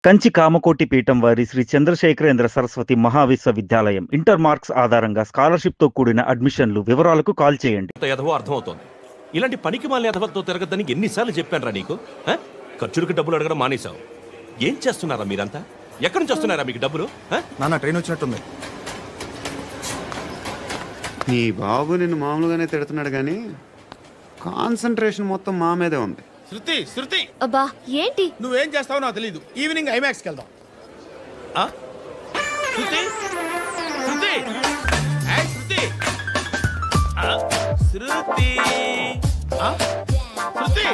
కంచి కామకోటి పీఠం వారి Shri Chandrasekharendra Saraswati మహావిశ్వవిద్యాలయం inter marks ఆధారంగా స్కాలర్షిప్ తో కూడిన అడ్మిషన్లు వివరాలకు కాల్ చేయండి. ఎదవో అర్థమవుతోంది. ఇలాంటి పనికి మాలిన ఎదవతో తిరగద్దని ఎన్నిసార్లు చెప్పానురా నీకు? ఖర్చులకు డబ్బులు అడగడం మానేశావు. ఏం చేస్తున్నారా మీరంతా? ఎక్కడి నుంచి వస్తున్నారా మీకు డబ్బులు? నాన్న ట్రైన్ వచ్చినట్టుంది. నీ బాబు నిన్ను మామూలుగానే తిడుతున్నాడు కానీ కాన్సన్ట్రేషన్ మొత్తం మా మీదే ఉంది. శృతి శృతి అబ్బా ఏంటి? నువ్వేం చేస్తావో నాకు తెలీదు. ఈవినింగ్ ఐమాక్స్కి వెళ్దాం. శృతి శృతి ఏయ్ శృతి శృతి శృతి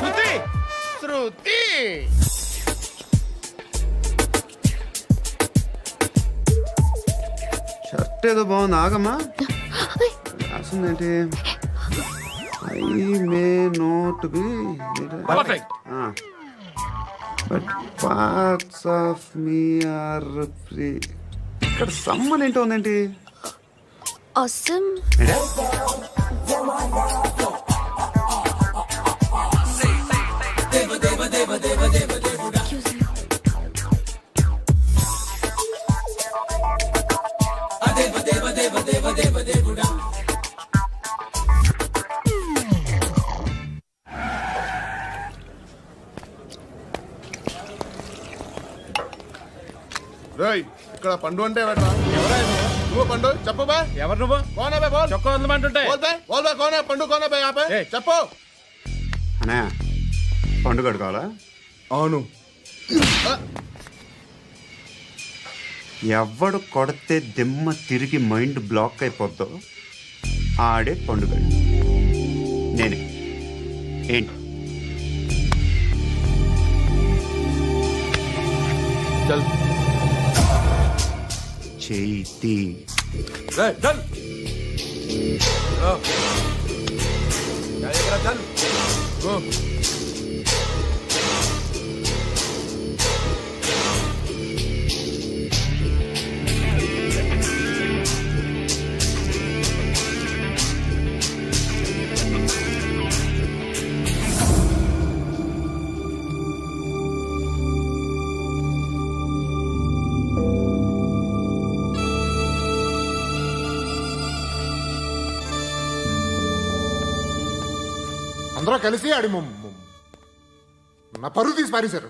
శృతి శృతి షర్ట్ ఏదో బాగుంది, ఆగమ్మా. రాసిందేంటి? I may not be perfect. But parts of me are free. ఇక్కడ సమ్మన్ ఏంటో ఉందేంటి? అసమ్ రేయ్ ఇక్కడ పండు అంటే ఎవరా? నువ్వు పండు చెప్పు బా. ఎవరు నువ్వు? కోనే బే బోల్. చొక్కా వదలమంటుంటే బోల్ బే బోల్ బే కోనే పండు కోనే బే ఆపే చెప్పు. అనే పండుగ కావాలా? అవును. ఎవడు కొడితే దిమ్మ తిరిగి మైండ్ బ్లాక్ అయిపోద్దో ఆడే పండుగ. నేనే. ఏంటి? చల్ చేతి రేయ్ చల్. చల్ గో. అందరూ కలిసి ఆడి నా పరువు తీసి పారేశారు.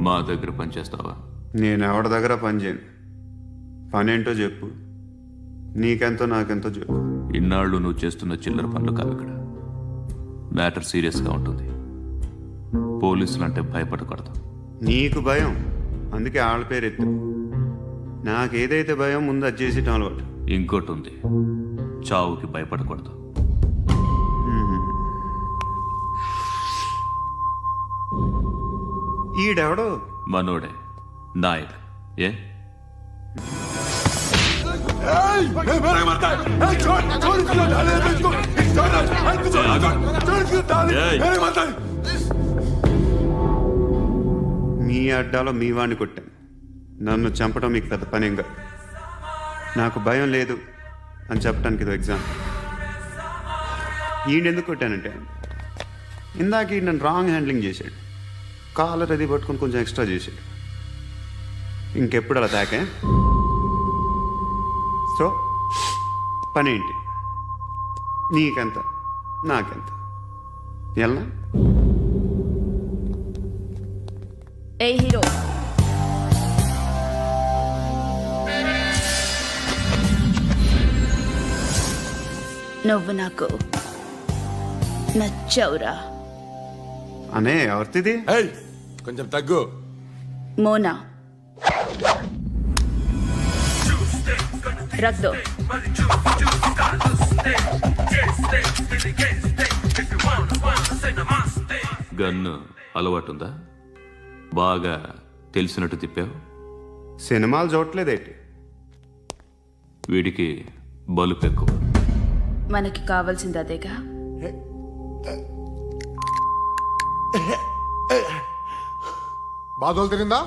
మా దగ్గర పనిచేస్తావా? నేను ఎవరి దగ్గర పని చేయను. పనేంటో చెప్పు. నీకెంతో నాకెంతో చెప్పు. ఇన్నాళ్ళు నువ్వు చేస్తున్న చిల్లర పనులు కావు. ఇక్కడ మ్యాటర్ సీరియస్గా ఉంటుంది. పోలీసులు అంటే భయపడకూడదు. నీకు భయం, అందుకే ఆళ్ళ పేరు ఎత్తు. నాకేదైతే భయం ముందు అది చేసేటం అలవాటు. ఇంకోటి ఉంది, చావుకి భయపడకూడదు. ఈడెవడో మనోడే నాయక్. ఏ మీ అడ్డాలో మీ వాడిని కొట్టాను. నన్ను చంపడం మీకు పెద్ద పనేంగా. నాకు భయం లేదు అని చెప్పడానికి ఇది ఎగ్జామ్. ఈయనెందుకు కొట్టానంటే ఇందాక ఈ నన్ను రాంగ్ హ్యాండ్లింగ్ చేశాడు. కాలర్ అది పట్టుకొని కొంచెం ఎక్స్ట్రా చేశాడు. ఇంకెప్పుడు అలా తాకే. సో పనేంటి? నీకెంత నాకెంత ఎలా? ఏ హీరో నువ్వు నాకు నచ్చవురా. అనే ఎవరిది? కొంచెం తగ్గు. మోనా రక్ దో. గన్ను అలవాటుందా? బాగా తెలిసినట్టు తిప్పావు. సినిమాలు చూడట్లేదేంటి? వీడికి బలుపు ఎక్కువ. మనకి కావాల్సింది అదేగా. బాధలు తిరిందా?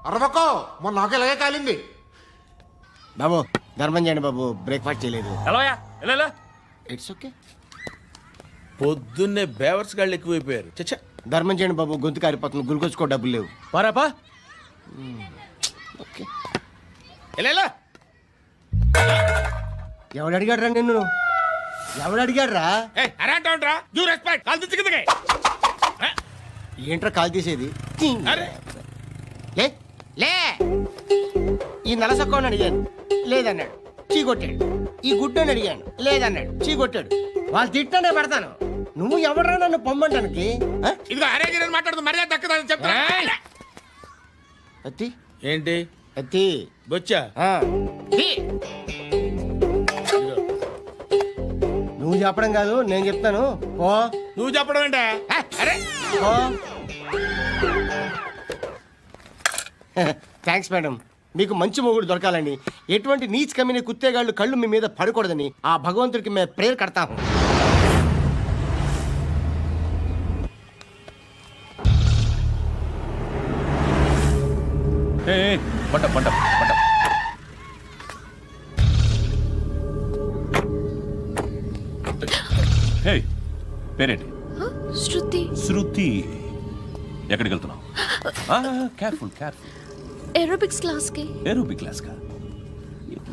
అరవకో, మొన్న నాకు ఇలాగే కాలింది. బాబు ధర్మం చేయండి బాబు, బ్రేక్ఫాస్ట్ చేయలేదు. It's okay. పొద్దున్నే బేవర్స్ గాళ్ళు ఎక్కువైపోయారు. చచ్చా ధర్మం చేయండి బాబు, గొంతు కారిపోతుంది, గురికొచ్చుకో డబ్బులు లేవు. పారాపా. ఓకే. ఎలా ఎవడు అడిగాడు రా నిన్ను? ఎవడు అడిగాడు రా? అరేంటా యూ రెస్పెక్ట్ కాల్ తెచ్చి కిందకి. ఏంట్రా కాల్ తీసేది? అరే లే లే. ఈ నలసక్కని అడిగాను, లేదన్నాడు, చీ కొట్టాడు. ఈ గుడ్డని అడిగాను, లేదన్నాడు, చీ కొట్టాడు. వాళ్ళు తిట్టానే పడతాను. నువ్వు ఎవడరా నన్ను పొమ్మంటానికి? ఆ? ఇదిగో అరే గిరని మాట్లాడుతూ మర్యాద దక్కదని చెప్తా. అత్తి ఏంటి అత్తి బొచ్చా? ఆ. తీ. నువ్వు చెప్పడం కాదు, నేను చెప్తాను. ఓ నువ్వు చెప్పడం ఏంటే? అరే ఓ. Thanks madam. మీకు మంచి మొగుడు దొరకాలని, ఎటువంటి నీచ్ కమ్మిన కుత్తేగాళ్ళు కళ్ళు మీ మీద పడకూడదని ఆ భగవంతుడికి మేము ప్రేయర్ కడతాము. పంట పంట పంట. హే, పేరేంటి? శృతి. శృతి. ఎక్కడికి వెళ్తున్నావు? Careful careful. ఏరోబిక్స్ క్లాస్ కి. ఏరోబిక్ క్లాస్ కా?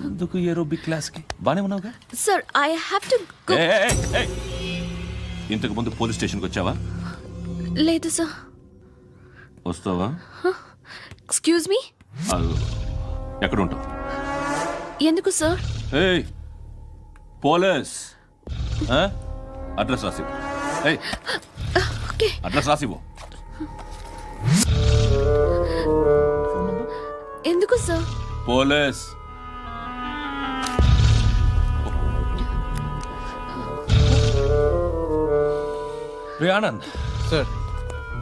ఎందుకు ఏరోబిక్ క్లాస్ కి? బానే ఉన్నావుగా? Sir I have to go. ఇంతకు ముందు పోలీస్ స్టేషన్కి వచ్చావా? లేదు సార్. వస్తావా? Excuse me. ఎక్కడ ఉంటావు? ఎందుకు సార్? ఏయ్ పోలీస్, అడ్రస్ రాసివ్వు. ఏయ్ ఓకే. అడ్రస్ రాసివ్వు. ఎందుకు సార్? పోలీస్. రే ఆనంద్ సార్.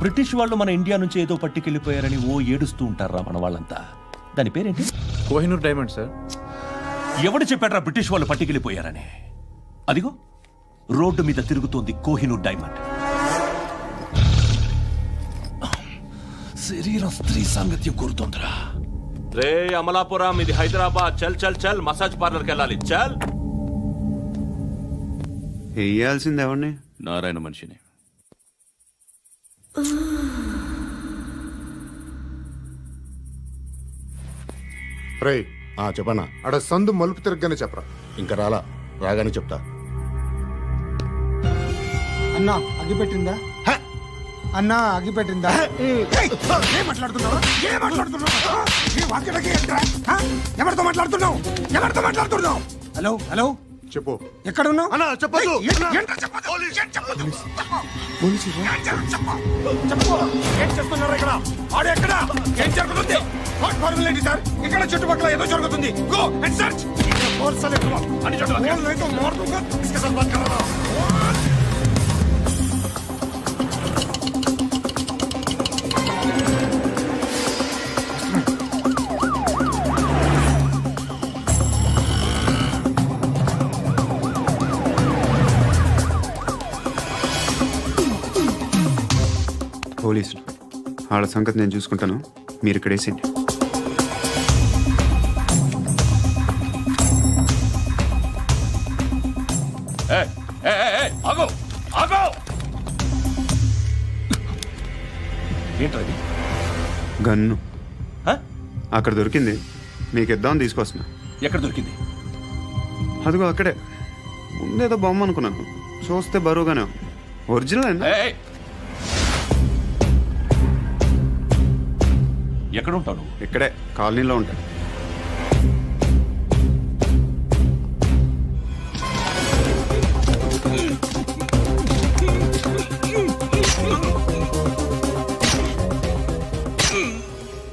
బ్రిటిష్ వాళ్ళు మన ఇండియా నుంచి ఏదో పట్టుకెళ్ళిపోయారని ఓ ఏడుస్తూ ఉంటారా మన వాళ్ళంతా. దాని పేరేంటి? Kohinoor diamond sir. ఎవడు చెప్పాడ్రా బ్రిటిష్ వాళ్ళు పట్టుకెళ్ళిపోయారని? అదిగో రోడ్డు మీద తిరుగుతోంది కోహినూర్ డైమండ్. శరీరం స్త్రీ సాంగత్యం కోరుతోందిరా. రే అమలాపురం, ఇది హైదరాబాద్. చల్ చల్ చల్, మసాజ్ పార్లర్కి వెళ్ళాలి. చల్. వేయాల్సింది ఎవరిని? నారాయణ మనిషిని. రే చెప్పనా అడ సందు మలుపు తిరగగానే చెప్పరా. ఇంకా రాగానే చెప్తా. అన్నా అగ్గి పెట్టిందా? అన్నా అగ్గి పెట్టిందా? ఏం మాట్లాడుతున్నావు? ఎవరితో మాట్లాడుతున్నావు? ఎవరితో మాట్లాడుతున్నావు? హలో హలో, చెప్పు. ఎక్కడ ఉన్నావు? అన్నా చెప్పదు. ఏం చేస్తున్నారు ఇక్కడ? ఆడు ఎక్కడ? ఏం జరుగుతుంది? వాట్ ఫార్మల్ ఏంటి సార్? ఇక్కడ చుట్టుపక్కల ఏదో జరుగుతుంది. Go and search. అని పోలీసులు వాళ్ళ సంగతి నేను చూసుకుంటాను, మీరు ఇక్కడ వేసేయండి. ఆగో ఆగో. ఏంటది? గన్ను అక్కడ దొరికింది, మీకు ఇద్దామని తీసుకొస్తున్నా. ఎక్కడ దొరికింది? అదిగో అక్కడే. ముందేదో బొమ్మ అనుకున్నాను, చూస్తే బరువుగానే ఉంది. ఒరిజినల్ అండి. ఎక్కడ ఉంటావు నువ్వు? ఇక్కడే కాలనీలో ఉంటాను.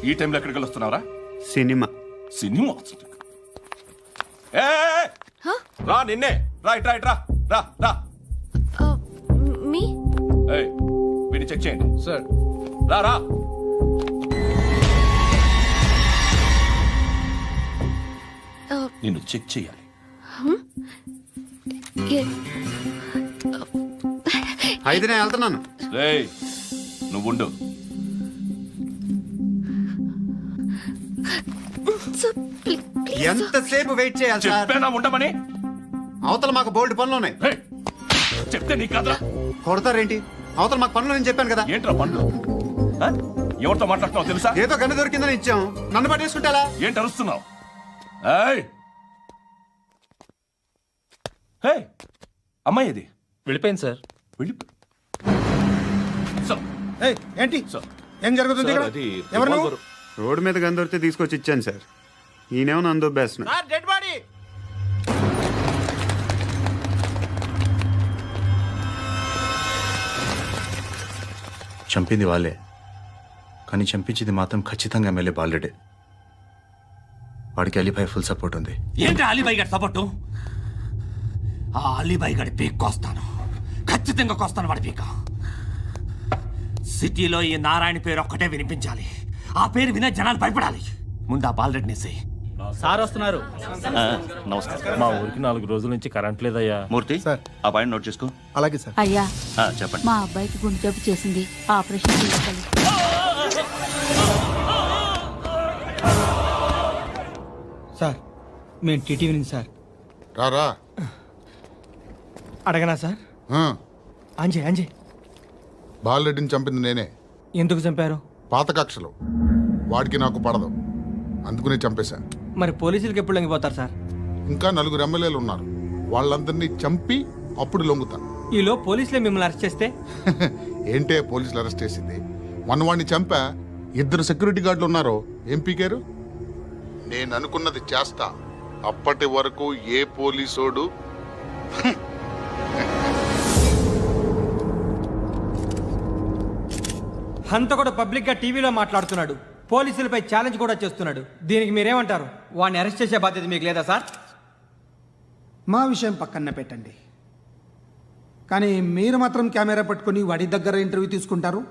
ఈ టైంలో ఎక్కడికి వస్తున్నావురా? సినిమా. సినిమా? రా నిన్నే. రా ఇట్రా ఇట్రా. రా రా. మీ. వీడిని చెక్ చేయండి సార్. రా రా. నిన్ను చెక్ చేయాలి. అయితే నేను వెళ్తున్నాను. రేయ్ నువ్వుండు. ఎంతసేపు వెయిట్ చేయాలి సార్? చెప్పేనా ఉండమని? అవతల మాకు బోల్డ్ పనులు ఉన్నాయి. చెప్తే నీ కదరా. కొడతారేంటి? అవతల మాకు పనులు నేను చెప్పాను కదా. ఏంట్రా పండ్లు ఆ? ఎవరితో మాట్లాడుతున్నావు తెలుసా? ఏదో గన్ను దొరికిందని ఇచ్చాం, నన్ను పట్టేసుకుంటా. ఏంటి అరుస్తున్నావు? ఏయ్! హే అమ్మాయి ఇది వెళ్ళిపోయింది సార్. వెళ్ళిపో సార్, ఏంటి సార్. ఏం జరుగుతుంది ఇక్కడ? అది ఎవరు నువ్వు? రివాల్వర్. రోడ్డు మీద గన్ను దొరికితే తీసుకొచ్చి ఇచ్చాను సార్. ఈయనేమో నన్ను దొబ్బేస్తున్నా. Dead body. చంపింది వాళ్ళే, కానీ చంపించింది మాత్రం ఖచ్చితంగా ఎమ్మెల్యే బాలుడే. వాడికి అలీభాయ్ ఫుల్ సపోర్ట్ ఉంది. ఏంటి అలీబాయి గారి సపోర్టు? ఆ అలీబాయి గారి పీక్ కోస్తాను, ఖచ్చితంగా కోస్తాను వాడి పీక. సిటీలో ఈ నారాయణ పేరు ఒక్కటే వినిపించాలి. ఆ పేరు వినే జనాలు భయపడాలి. ముందు ఆ బాలరెడ్డిని వేసేయ్. సార్ వస్తున్నారు. నమస్కారం. మా ఊరికి 4 రోజుల నుంచి కరెంట్ లేదయ్యా. మూర్తి ఆ పాయింట్ నోట్ చేసుకో. అలాగే సార్. అయ్యా, చెప్పండి. మా అబ్బాయికి గుండె జబ్బు చేసింది, ఆపరేషన్ చేసుకోవాలి. సార్ మేము టీటీవీ నుంచి సార్. రారా. అడగనా సార్? అంజయ్ అంజయ్ బాలరెడ్డిని చంపింది నేనే. ఎందుకు చంపారు? పాత కక్షలు వాడికి నాకు పడదు, అందుకునే చంపేశా. మరి పోలీసులకు ఎప్పుడు లొంగిపోతారు సార్? ఇంకా 4 ఎమ్మెల్యేలు ఉన్నారు, వాళ్ళందరినీ చంపి అప్పుడు లొంగుతా. ఈలో పోలీసులే మిమ్మల్ని అరెస్ట్ చేస్తే? ఏంటే పోలీసులు అరెస్ట్ చేసింది? మొన్న వాడిని చంపా, 2 సెక్యూరిటీ గార్డులు ఉన్నారు, ఏం పీకారు? నేను అనుకున్నది చేస్తా, అప్పటి వరకు ఏ పోలీసోడు అంత కూడా పబ్లిక్ గా టీవీలో మాట్లాడుతున్నాడు, పోలీసులపై ఛాలెంజ్ కూడా చేస్తున్నాడు. దీనికి మీరేమంటారు? వాడిని అరెస్ట్ చేసే బాధ్యత మీకు లేదా సార్? మా విషయం పక్కన పెట్టండి, కానీ మీరు మాత్రం కెమెరా పట్టుకొని వాడి దగ్గర ఇంటర్వ్యూ తీసుకుంటారు,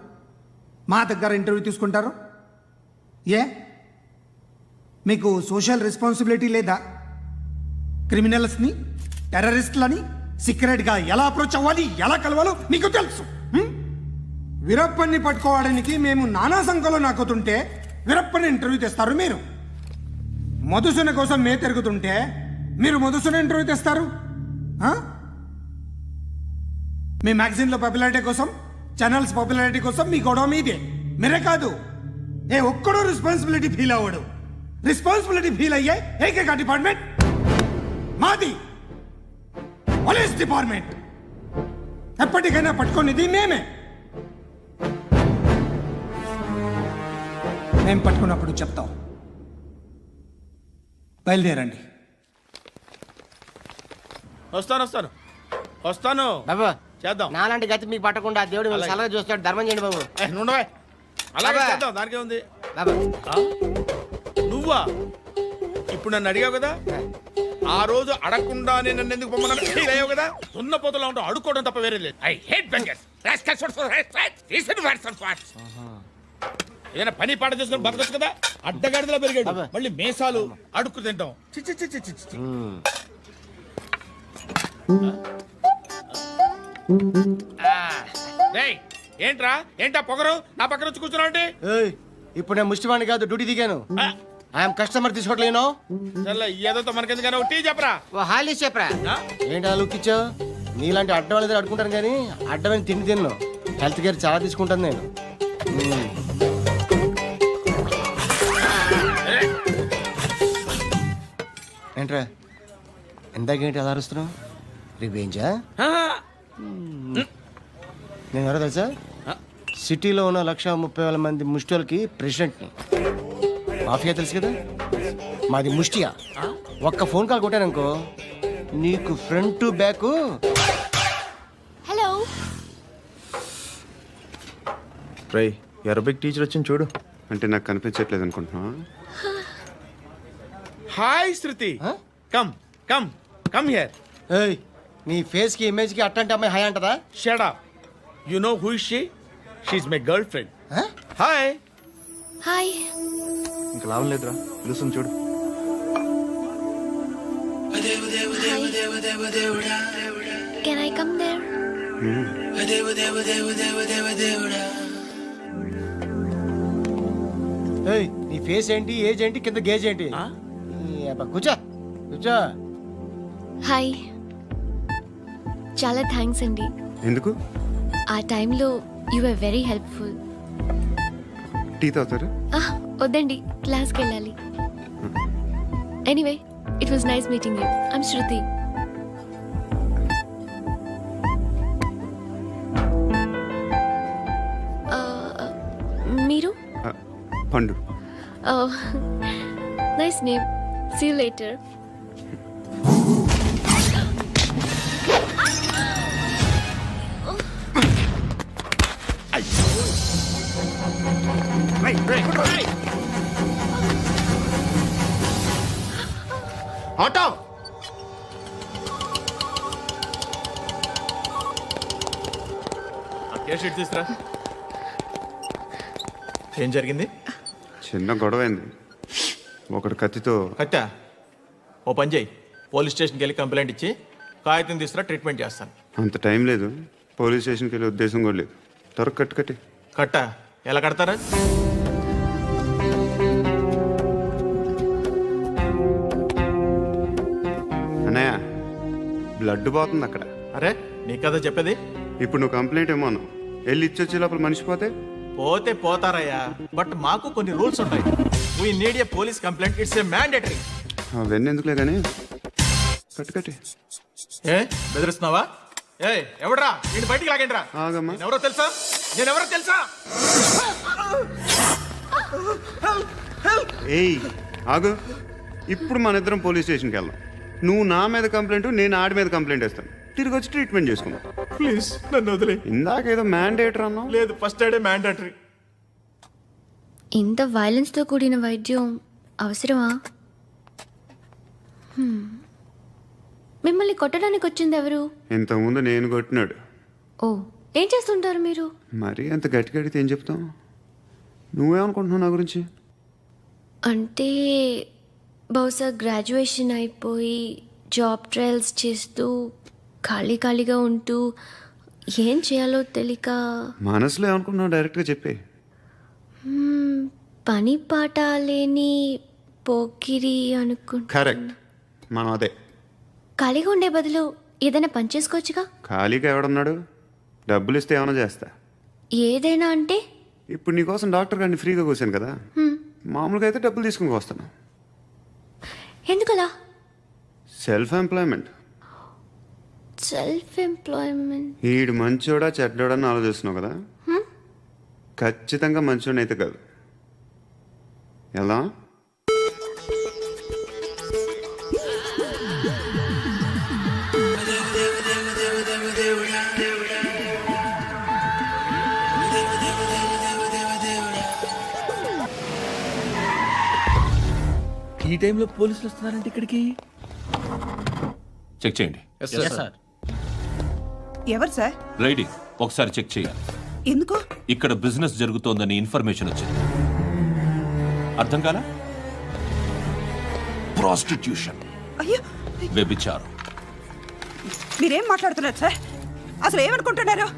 మా దగ్గర ఇంటర్వ్యూ తీసుకుంటారు. ఏ మీకు సోషల్ రెస్పాన్సిబిలిటీ లేదా? క్రిమినల్స్ని, టెర్రరిస్టులని సీక్రెట్గా ఎలా అప్రోచ్ అవ్వాలి, ఎలా కలవాలో మీకు తెలుసు. వీరప్పన్ని పట్టుకోవడానికి మేము నానా సంఖ్యలో నాకుతుంటే వీరప్పని ఇంటర్వ్యూ తెస్తారు మీరు. మధుసూన కోసం మే తిరుగుతుంటే మీరు మధుసూన ఇంటర్వ్యూ తెస్తారు. మీ మ్యాగజైన్లో పాపులారిటీ కోసం, ఛానల్స్ పాపులారిటీ కోసం మీ గొడవ మీదే. మీరే కాదు, ఏ ఒక్కడో రెస్పాన్సిబిలిటీ ఫీల్ అవ్వడు. రెస్పాన్సిబిలిటీ ఫీల్ అయ్యే ఏకైక డిపార్ట్మెంట్ మాది, పోలీస్ డిపార్ట్మెంట్. ఎప్పటికైనా పట్టుకునేది మేమే. మేము పట్టుకున్నప్పుడు చెప్తాం. బయలుదేరండి. వస్తాను. బాబు చేద్దాం. నాలాంటి గతి మీకు పట్టకుండా దేవుడు మిమ్మల్ని సలహా చూస్తాడు. ధర్మం చేయండి బాబు. అలాగే బాబా. చేద్దాం, దానికే ఉంది. బాబు నువ్వా ఇప్పుడు నన్ను అడిగావు కదా, ఆ రోజు అడగకుండా నేను నన్ను ఎందుకు పొమ్మన్నాను ఫీల్ అయ్యావు కదా. సున్న పోతలో ఉంటావు, అడుక్కోవడం తప్ప వేరే లేదు. I hate bangers. ఏదైనా పని పాట చేసుకుని బతకొచ్చు కదా. అడ్డగాడిదలా పెరిగాడు, మళ్ళీ మేసాలు అడుక్కు తింటాం. చి చి చి చి చి చి. డేయ్, ఏంట్రా ఏంటా పొగరు నా పక్కన వచ్చి కూర్చున్నావు అంటే? ఇప్పుడు నేను ముష్టివాణి కాదు, డ్యూటీ దిగాను. ఐఎమ్ కస్టమర్ తీసుకోవట్లేను. చల్ల ఏదో మనకెందుకైనా టీ చెప్పరా. ఓ హాలీ చెప్పరా. ఏంటి అలా లుక్ ఇచ్చావు? నీలాంటి అడ్డం వాళ్ళ దగ్గర అడుకుంటాను, కానీ అడ్డమైన తిండి తిన్ను. హెల్త్ కేర్ చాలా తీసుకుంటాను నేను. ఏంట్రా ఎందాకేంటి అలా అరుస్తున్నావు? రివేంజా? నేను ఎవరో తెలుసా? సిటీలో ఉన్న 130,000 మంది ముష్టిలకి ప్రెసిడెంట్ని. మాఫియా తెలుసు కదా, మాది ముష్టియా. ఒక్క ఫోన్ కాల్ కొట్టాననుకో, నీకు ఫ్రంట్ టు బ్యాక్. హలో, రై అరబిక్ టీచర్ వచ్చింది చూడు. అంటే నాకు కనిపించట్లేదు అనుకుంటున్నా. Hi Shruti, come come come here. ఏయ్, నీ ఫేస్ కి ఇమేజ్ కి అట్టంటే అమ్మాయి హై అంటదా? Shut up. You know who is she? She is my girlfriend. Hi. Hi. ఇంకా లాభం లేదురా, పిలుస్తుంది చూడు. Can I come there? ఏయ్, నీ ఫేస్ ఏంటి, ఏజ్ ఏంటి, కింద గేజ్ ఏంటి? ఈ అబ్బా, కూర్చో కూర్చో. హాయ్, చాలా థ్యాంక్స్ అండి. ఎందుకు? ఆ టైంలో you are very helpful. Tea తాగుతారా? వద్దండి, క్లాస్కి వెళ్ళాలి. Anyway, it was nice meeting you. I'm Shruti. మీరు? Pandu. Nice name. See you later. Auto case sheet తీసుకురా. ఏం జరిగింది? చిన్న గొడవ అయింది. ఒకటి కత్తితో. కట్టా, ఓ పని చేయి, పోలీస్ స్టేషన్కి వెళ్ళి కంప్లైంట్ ఇచ్చి కాగితం తీసుకురా, ట్రీట్మెంట్ చేస్తాను. అంత టైం లేదు. పోలీస్ స్టేషన్కి వెళ్ళే ఉద్దేశం కూడా లేదు. త్వరగా కట్టి. కట్టా ఎలా కడతారా? అన్నయ్య, బ్లడ్ పోతుంది అక్కడ. అరే నీ కదా చెప్పేది. ఇప్పుడు నువ్వు కంప్లైంట్ ఏమో అన్నావు. వెళ్ళి ఇచ్చొచ్చే లోపల మనిషి పోతే పోతే పోతారయ్యా, బట్ మాకు కొన్ని రూల్స్ ఉంటాయి. We need a police complaint, it's a mandatory. అవన్నీ ఎందుకులే కానీ కట్టి. ఏ బెదిరిస్తున్నావా? ఏ ఎవడ్రా నేను బయటికి లాగండిరా. ఆగమ్మా. ఎవరో తెలుసా? నేనెవరో తెలుసా? ఏయ్ ఆగు. ఇప్పుడు మన ఇద్దరం పోలీస్ స్టేషన్కి వెళ్దాం. నువ్వు నా మీద కంప్లైంట్, నేను ఆడి మీద కంప్లైంట్ వేస్తాను. తిరిగి వచ్చి ట్రీట్మెంట్ చేసుకుందాం. ప్లీజ్ నన్ను వదిలే. ఇందాకేదో మ్యాండేటర్ అన్నావు. లేదు, ఫస్ట్ ఎయిడే మ్యాండేటరీ. ఇంత వైలెన్స్తో కూడిన వైద్యం అవసరమా? మిమ్మల్ని కొట్టడానికి వచ్చింది ఎవరు? ఇంతకుముందు నేను కొట్టినాడు. ఓ, ఏం చేస్తుంటారు మీరు? మరీ అంత గట్టిగా అడిగితే ఏం చెప్తాం? నువ్వేమనుకుంటున్నావు నా గురించి? అంటే బహుశా గ్రాడ్యుయేషన్ అయిపోయి జాబ్ ట్రయల్స్ చేస్తూ ఖాళీగా ఉంటూ ఏం చేయాలో తెలియక. మనసులో ఏమనుకుంటున్నావు డైరెక్ట్గా చెప్పే. పని పాట లేని పోకిరి అనుకుంటా. కరెక్ట్, మనం అదే. ఖాళీగా ఉండే బదులు ఏదైనా పని చేసుకోవచ్చుగా. ఖాళీగా ఎవడున్నాడు? డబ్బులు ఇస్తే ఏమైనా చేస్తా. ఏదైనా అంటే? ఇప్పుడు నీకోసం డాక్టర్ గారిని ఫ్రీగా కూర్చాను కదా. మామూలుగా అయితే డబ్బులు తీసుకుని వస్తాను. ఎందుకలా? Self employment. ఈడు మంచోడా చెడ్డోడా అని ఆలోచిస్తున్నావు కదా. ఖచ్చితంగా మంచోడని అయితే కాదు. ఎలా? ఈ టైంలో పోలీసులు వస్తున్నారంటే ఇక్కడికి. చెక్ చేయండి. ఎవరు సార్? రెడీ, ఒకసారి చెక్ చేయాలి. ఎందుకు? ఇక్కడ బిజినెస్ జరుగుతోందని ఇన్ఫర్మేషన్ వచ్చింది. అర్థం కాలా? ప్రాస్టిట్యూషన్, అయ్యో, వ్యభిచారం. మీరేం మాట్లాడుతున్నారు సార్? అసలు ఏమనుకుంటున్నారు?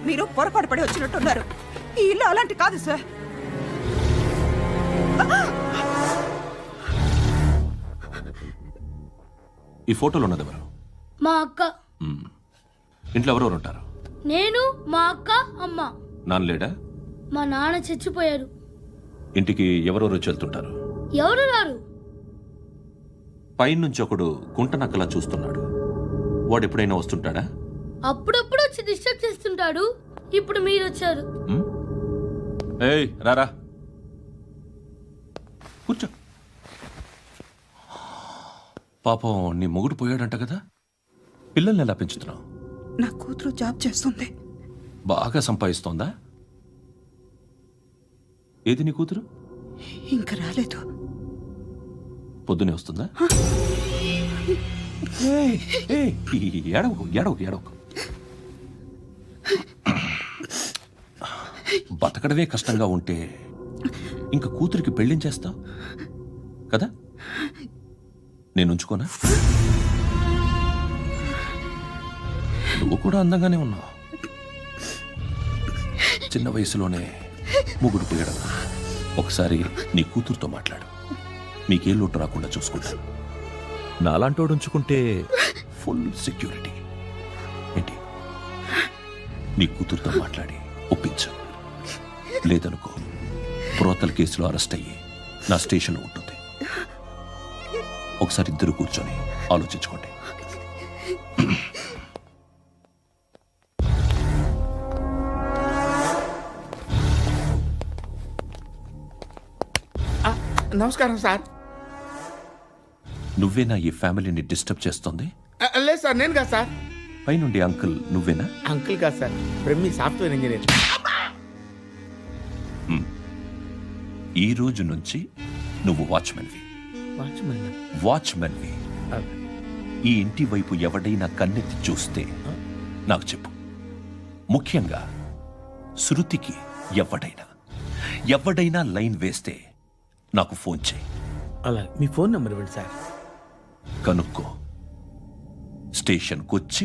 మీరు పొరపాటు పడి వచ్చినట్టున్నారు. ఈ ఇల్లు అలాంటి కాదు సార్. ఈ ఫోటోలో ఉన్నది ఎవరు? మా అక్క. ఇంట్లో ఎవరెవరు ఉంటారు? నేను, మా అక్క, అమ్మ. నాన్న లేడా? మా నాన్న చచ్చిపోయారు. ఇంటికి ఎవరెవరు వచ్చి వెళ్తుంటారు? ఎవరు రారు. పైనుంచి ఒకడు కుంటనక్కలా చూస్తున్నాడు. వాడు ఎప్పుడైనా వస్తుంటాడా? అప్పుడప్పుడు వచ్చి డిస్టర్బ్ చేస్తుంటాడు. ఇప్పుడు మీరు వచ్చారు. ఏయ్ రారా, కూర్చో. పాపం నీ మొగుడు పోయాడంట కదా, పిల్లల్ని ఎలా పెంచుతున్నావు? నా కూతురు జాబ్ చేస్తుంది. బాగా సంపాదిస్తోందా? ఏది నీ కూతురు? ఇంకా రాలేదు. పొద్దునే వస్తుందా? ఏడవకు. బతకడమే కష్టంగా ఉంటే ఇంకా కూతురికి పెళ్ళించేస్తావు కదా. నేను ఉంచుకోనా? నువ్వు కూడా అందంగానే ఉన్నావు. చిన్న వయసులోనే ముగ్గురు పోయడం. ఒకసారి నీ కూతురుతో మాట్లాడు. మీకే లోటు రాకుండా చూసుకుంటాను. నాలాంటోడు ఉంచుకుంటే ఫుల్ సెక్యూరిటీ. ఏంటి నీ కూతురుతో మాట్లాడి ఒప్పించు. లేదనుకో ప్రోతల కేసులో అరెస్ట్ అయ్యి నా స్టేషన్లో ఉంటుంది. ఒకసారి ఇద్దరు కూర్చొని ఆలోచించుకోండి. నమస్కారం సార్. నువ్వేనా ఈ ఫ్యామిలీని డిస్టర్బ్ చేస్తుంది? లేదు సార్, నేను కాదు సార్. పైనుండి అంకుల్ నువ్వేనా? అంకుల్ కాదు సార్, బ్రహ్మి సాఫ్ట్వేర్ ఇంజనీర్. ఈ రోజు నుంచి నువ్వు వాచ్మెన్వి. వాచ్మెన్వి. ఈ ఇంటి వైపు ఎవడైనా కన్నెత్తి చూస్తే నాకు చెప్పు. ముఖ్యంగా శృతికి ఎవడైనా లైన్ వేస్తే నాకు ఫోన్ చేయి. అలా మీ ఫోన్ నెంబర్ ఇవ్వండి సార్. కనుక్కో, స్టేషన్కి వచ్చి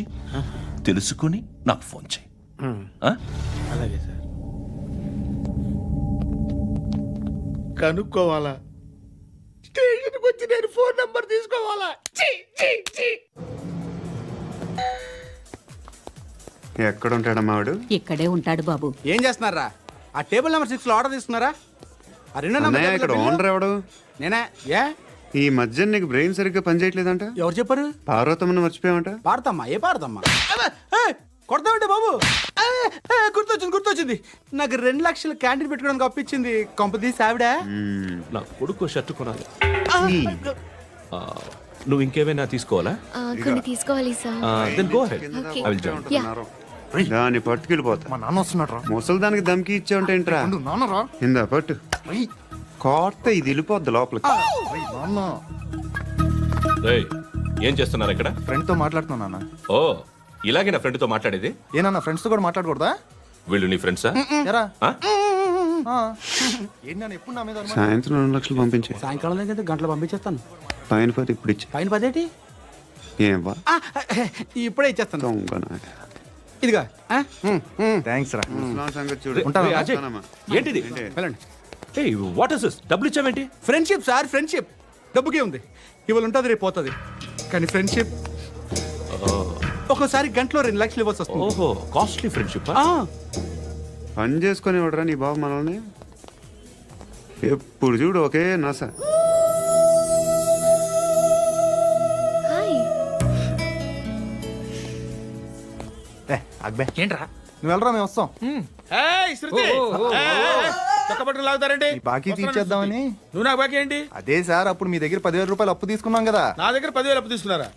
తెలుసుకుని నాకు ఫోన్ చేయి. ఆ? అలాగే సార్. కనుక్కోవాలా? స్టేషన్కి వచ్చి నేను ఫోన్ నెంబర్ తీసుకోవాలా? ఎక్కడ ఉంటాడమ్మా వాడు? ఇక్కడే ఉంటాడు బాబు. ఏం చేస్తున్నారా? ఆ టేబుల్ నెంబర్ 6 లో ఆర్డర్ తీసుకున్నారా? ఆ రెండో అన్నయ్య, ఇక్కడ ఓనర్ ఎవడు? నేనే. ఏ ఈ మధ్య నీకు బ్రెయిన్ సరిగ్గా పనిచేయట్లేదంట. ఎవరు చెప్పారు? పార్వతమ్మను మర్చిపోయామంట. పాడతామ్మా. ఏ పాడతామ్మా? కొడతామంటే బాబు. గుర్తొచ్చింది. నాకు 2 లక్షలు క్యాంటీన్ పెట్టుకోవడానికి అప్పించింది కొంపదీసి ఆవిడ. నా కొడుకు షర్ట్ కొనాలి. నువ్వు ఇంకేమైనా తీసుకోవాలా? కొన్ని తీసుకోవాలి sir. Then go ahead. Okay. I will join. దాన్ని పట్టుకెళ్ళిపోతా. మా నాన్న వస్తున్నాడు. ముసలి దానికి దమ్కి ఇచ్చావంటే ఏంట్రా? నాన్నరా. ఇందా పట్టు. కోర్త ఇది వెళ్ళిపోద్ది లోపలికి. నాన్న రేయ్, ఏం చేస్తున్నారు ఇక్కడ? ఫ్రెండ్ తో మాట్లాడుతున్నా నాన్న. ఓ, ఇలాగే నా ఫ్రెండ్ తో మాట్లాడేది? ఏనా ఫ్రెండ్స్ తో కూడా మాట్లాడకూడదా? వీళ్ళు నీ ఫ్రెండ్సా? ఎరా ఆ? ఏంటి నాన్న ఎప్పుడు నా మీద అనుమానం? సాయంత్రం 2 లక్షలు పంపించే. సాయంకాలం దగ్గర గంటలు పంపించేస్తాను. పైన 10 ఇప్పుడు ఇచ్చే. పైన 10 ఏం వా ఇప్పుడే ఇచ్చేస్తాను. దొంగనా. ఇదిగా థ్యాంక్స్ రా. ముసలాం సంగతి చూడు. ఉంటావా? రేయ్, అజయ్, ఉంటానమ్మా. ఏంటిది? వెళ్ళండి. ఏయ్, వాట్ ఇస్ దిస్? డబ్బులు ఇచ్చావేంటి? Friendship sir, friendship. డబ్బుకే ఉంది. ఇవాళ ఉంటుంది, రేపు పోతుంది. కానీ ఫ్రెండ్షిప్ ఒక్కోసారి గంటలో 2 లక్షలు ఇవ్వాల్సి వస్తుంది. ఓహో, కాస్ట్లీ ఫ్రెండ్షిప్. పని చేసుకొని ఇవ్వడరా నీ బాబు మనల్ని? ఎప్పుడు చూడు ఒకే నస. హాయ్. అక్బే ఏంట్రా? నువ్వు వెళ్ళరా, మేము వస్తాం. ఏయ్, శృతి! ఏయ్, చక్కబట్టలు లాగుతారండి. బాకీ తీర్చేద్దామని. నువ్వు నాకు బాకీ ఏంటి? అదే సార్, అప్పుడు మీ దగ్గర 10,000 రూపాయలు అప్పు తీసుకున్నాం కదా. నా దగ్గర 10,000 అప్పు తీసుకున్నారా?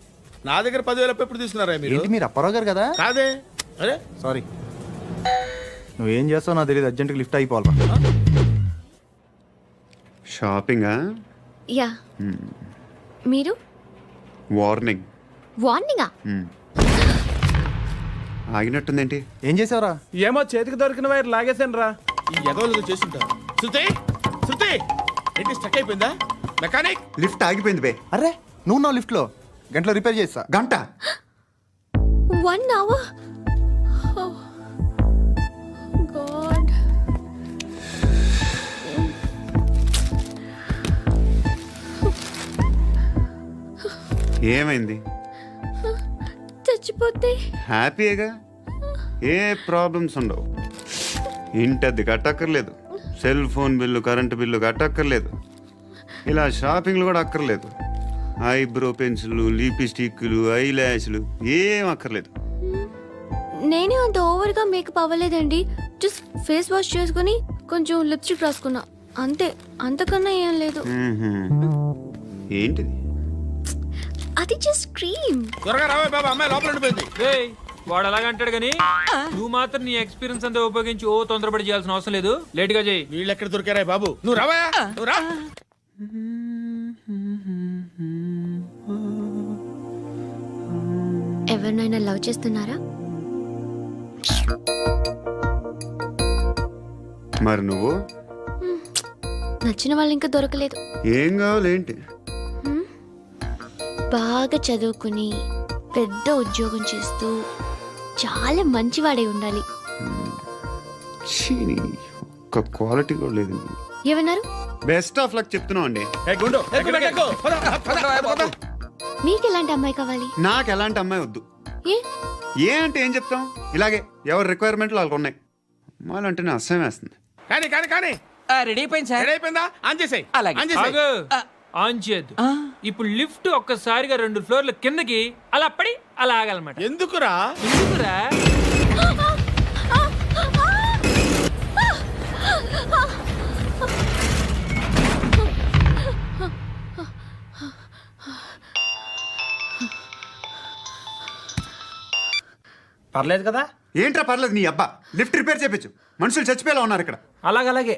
నా దగ్గర 10,000 అప్పు ఎప్పుడు తీసుకున్నారా మీరు? ఏంటి మీరు అప్పారావు గారు కదా? కాదే. అరే సారీ. నువ్వేం చేస్తావు నాకు తెలియదు. అర్జెంట్గా లిఫ్ట్ అయిపోవాలి. షాపింగా? యా. మీరు? వార్నింగ్. వార్నింగా? ఆగినట్టుందేంటి? ఏం చేసావురా? ఏమో చేతికి దొరికిన వైర్ లాగేసాను రా. ఈ ఎగవలు చేస్తుంటారు. శృతి, శృతి, ఏంటి స్టక్ అయిపోయిందా? మెకానిక్. లిఫ్ట్ ఆగిపోయింది బే. అరే నువ్వు నా లిఫ్ట్లో గంటలో రిపేర్ చేస్తా. గంట? 1 hour? Oh. God. ఏమైంది? చచ్చిపోతే? హ్యాపీగా, ఏ ప్రాబ్లమ్స్ ఉండవు. ఇంటద్ది కట్టక్కర్లేదు, cell phone bill, current bill కట్టక్కర్లేదు, ఇలా షాపింగ్లు కూడా అక్కర్లేదు. ఐబ్రో పెన్సిల్లు, లిప్స్టిక్లు, ఐ ల్యాష్లు ఏం అక్కర్లేదు. నేనే అంత ఓవర్గా మేకప్ అవ్వలేదండి. జస్ట్ ఫేస్ వాష్ చేసుకుని కొంచెం లిప్స్టిక్ రాసుకున్నా అంతే. అంతకన్నా ఏం లేదు. ఏంటిది? అది జస్ట్ క్రీమ్. త్వరగా రావే బాబా, అమ్మాయి లోపల ఉండిపోయింది. వాడు అలాగంటాడు కానీ నువ్వు మాత్రం నీ ఎక్స్పీరియన్స్ అంతా ఉపయోగించి తొందరపడి చేయాల్సిన అవసరం లేదు. లేట్ గా చేయి. వీళ్ళు ఎక్కడ దొరికారా బాబు? నువ్వు రావా, నువ్వు రా. ఎవరినైనా లవ్ చేస్తున్నారా? మరి నువ్వు? నచ్చిన వాళ్ళు ఇంకా దొరకలేదు. ఏం కావాలేంటి? బాగా చదువుకుని పెద్ద ఉద్యోగం చేస్తూ చాలా మంచివాడే ఉండాలి. ఒక్క క్వాలిటీ కూడా లేదు. ఏమన్నారు? బెస్ట్ ఆఫ్ లక్ చెప్తున్నావు అండి. మీకు ఎలాంటి అమ్మాయి కావాలి? నాకు ఎలాంటి అమ్మాయి వద్దు. ఏ? ఏ అంటే ఏం చెప్తాం, ఇలాగే ఎవరి రిక్వైర్మెంట్లు వాళ్ళకు ఉన్నాయి. అమ్మాయిలు అంటేనే అసహ్యం వేస్తుంది. కానీ కానీ కానీ రెడీ అయిపోయింది సార్. రెడీ అయిపోయిందా? ఆన్ చేసేయ్. అలాగే. ఆన్ చేసేయ్. ఆగు. ఆన్ చేయద్దు. ఇప్పుడు లిఫ్ట్ ఒక్కసారిగా 2 ఫ్లోర్ల కిందకి అలా పడి అలా ఆగాలన్నమాట. ఎందుకురా? ఎందుకురా? పర్లేదు కదా? ఏంట్రా పర్లేదు నీ అబ్బా, లిఫ్ట్ రిపేర్ చేయించు. మనుషులు చచ్చిపోయేలా ఉన్నారు ఇక్కడ. అలాగే.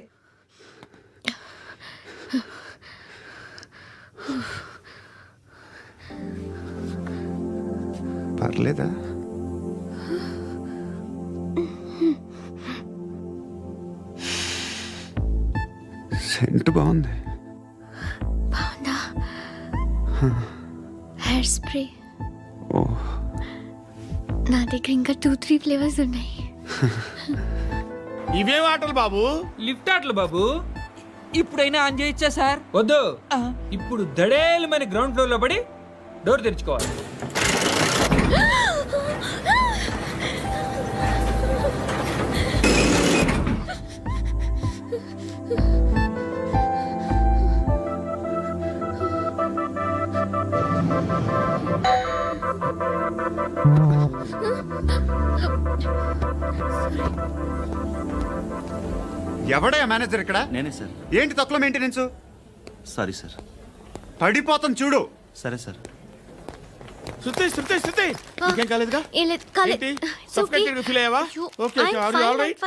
పర్లేదా? సెంట్ బాగుంది. బాగుందా? Hair spray. ఓ, నా దగ్గర ఇంకా 2-3 ఫ్లేవర్స్ ఉన్నాయి. ఇవేం ఆటలు బాబు? లిఫ్ట్ ఆటలు బాబు. ఇప్పుడైనా ఆన్ చేయొచ్చా సార్? వద్దు. ఇప్పుడు దడేలు మన గ్రౌండ్ ఫ్లోర్ లో పడి డోర్ తెరుచుకోవాలి. ఎవడయ్యా మేనేజర్ ఇక్కడ? నేనే సార్. ఏంటి తక్కువ మెయింటెనెన్స్? Sorry sir. పడిపోతాం చూడు. సరే సార్. శృతి ఇంకేం కాలేదుగా? ఏం లేదు, కాలేదు. ఏంటి? Suffocated గా feel అయ్యావా? Okay, are you all right?